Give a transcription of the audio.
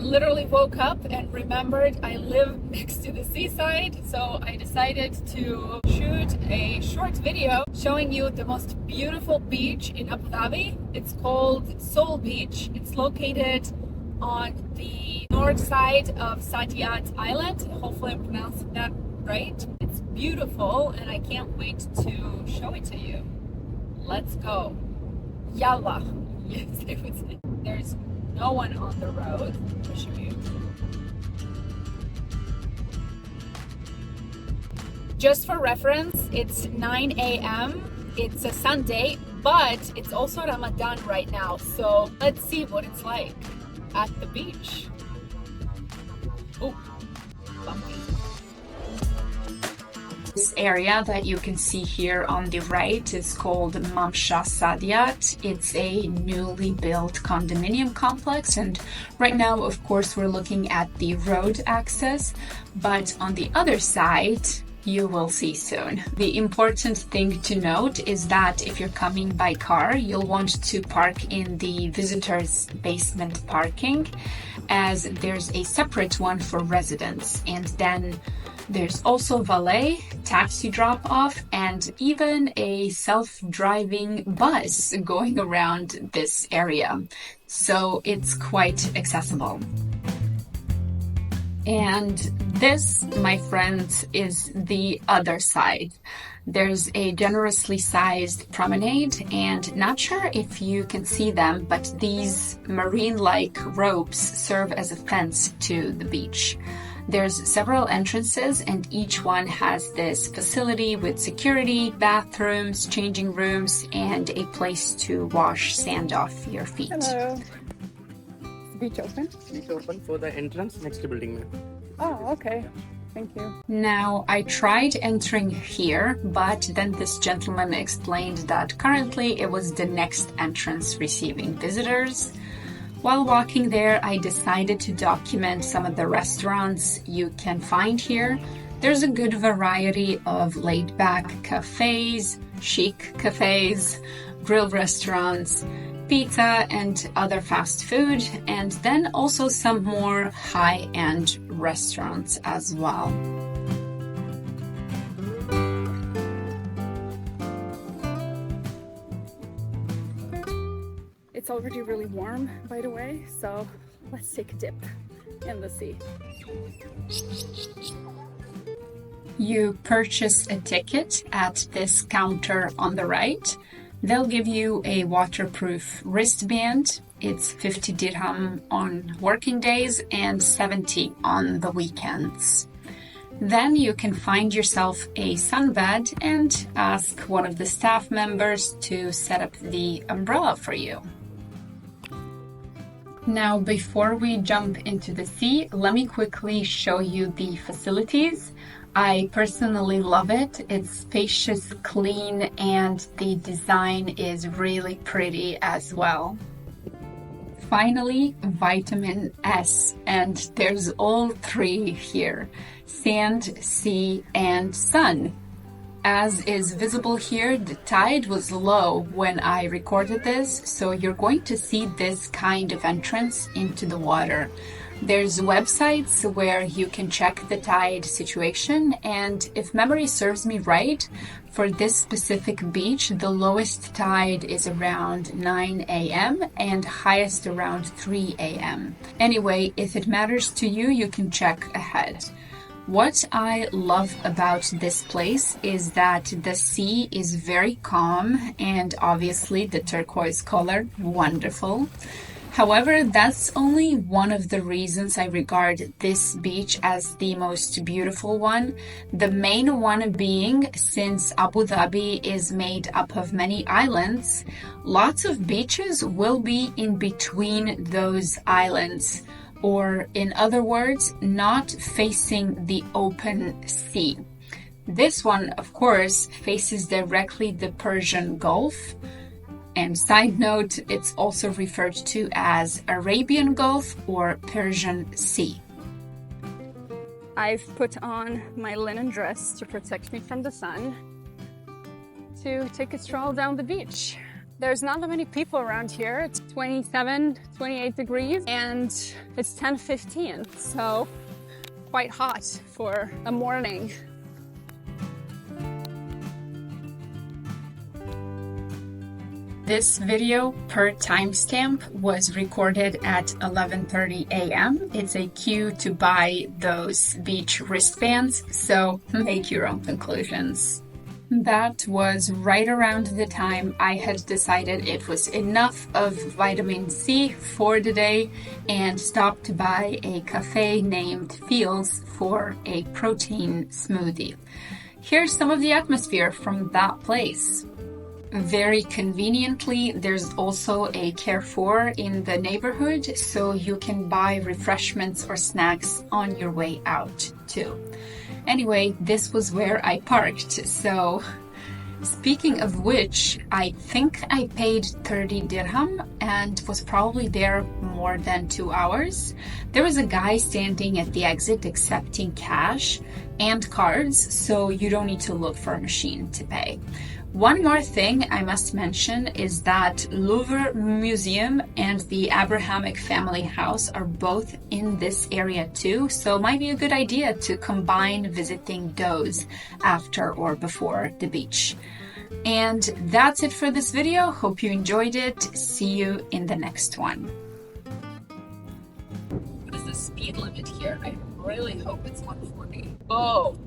literally woke up and remembered I live next to the seaside, so I decided to shoot a short video showing you the most beautiful beach in Abu Dhabi. It's called Soul Beach. It's located on the north side of Sadat Island. Hopefully I'm pronouncing that right. It's beautiful and I can't wait to show it to you. Let's go. Yalla. Yes, I would say. There's no one on the road. Let me show you. Just for reference, it's 9 a.m. It's a Sunday, but it's also Ramadan right now. So let's see what it's like at the beach. Oh, bumpy. This area that you can see here on the right is called Mha Sadat. It's a newly built condominium complex, and right now, of course, we're looking at the road access, but on the other side, you will see soon. The important thing to note is that if you're coming by car, you'll want to park in the visitors' basement parking, as there's a separate one for residents, and then there's also valet, taxi drop-off, and even a self-driving bus going around this area. So it's quite accessible. And this, my friends, is the other side. There's a generously sized promenade, and not sure if you can see them, but these marine-like ropes serve as a fence to the beach. There's several entrances, and each one has this facility with security, bathrooms, changing rooms, and a place to wash sand off your feet. Hello. Is the beach open? Beach open for the entrance next building, ma'am. Oh, okay. Thank you. Now, I tried entering here, but then this gentleman explained that currently it was the next entrance receiving visitors. While walking there, I decided to document some of the restaurants you can find here. There's a good variety of laid-back cafes, chic cafes, grill restaurants, pizza and other fast food, and then also some more high-end restaurants as well. It's already really warm, by the way, so let's take a dip in the sea. You purchase a ticket at this counter on the right. They'll give you a waterproof wristband. It's 50 dirham on working days and 70 on the weekends. Then you can find yourself a sunbed and ask one of the staff members to set up the umbrella for you. Now, before we jump into the sea, let me quickly show you the facilities. I personally love it. It's spacious, clean, and the design is really pretty as well. Finally, vitamin S, and there's all three here: sand, sea, and sun. As is visible here, the tide was low when I recorded this, so you're going to see this kind of entrance into the water. There's websites where you can check the tide situation, and if memory serves me right, for this specific beach, the lowest tide is around 9 a.m. and highest around 3 a.m. Anyway, if it matters to you, you can check ahead. What I love about this place is that the sea is very calm and obviously the turquoise color, wonderful. However, that's only one of the reasons I regard this beach as the most beautiful one. The main one being, since Abu Dhabi is made up of many islands, lots of beaches will be in between those islands. Or in other words, not facing the open sea. This one, of course, faces directly the Persian Gulf. And side note, it's also referred to as Arabian Gulf or Persian Sea. I've put on my linen dress to protect me from the sun to take a stroll down the beach. There's not that many people around here. It's 27, 28 degrees and it's 10:15, so quite hot for a morning. This video per timestamp was recorded at 11:30 a.m. It's a cue to buy those beach wristbands, so make your own conclusions. That was right around the time I had decided it was enough of vitamin C for the day and stopped by a cafe named Fields for a protein smoothie. Here's some of the atmosphere from that place. Very conveniently, there's also a Carrefour in the neighborhood, so you can buy refreshments or snacks on your way out too. Anyway, this was where I parked, so speaking of which, I think I paid 30 dirham and was probably there more than 2 hours. There was a guy standing at the exit accepting cash and cards, so you don't need to look for a machine to pay. One more thing I must mention is that Louvre Museum and the Abrahamic family house are both in this area too, so it might be a good idea to combine visiting those after or before the beach. And that's it for this video. Hope you enjoyed it. See you in the next one. What is the speed limit here? I really hope it's 140. Oh!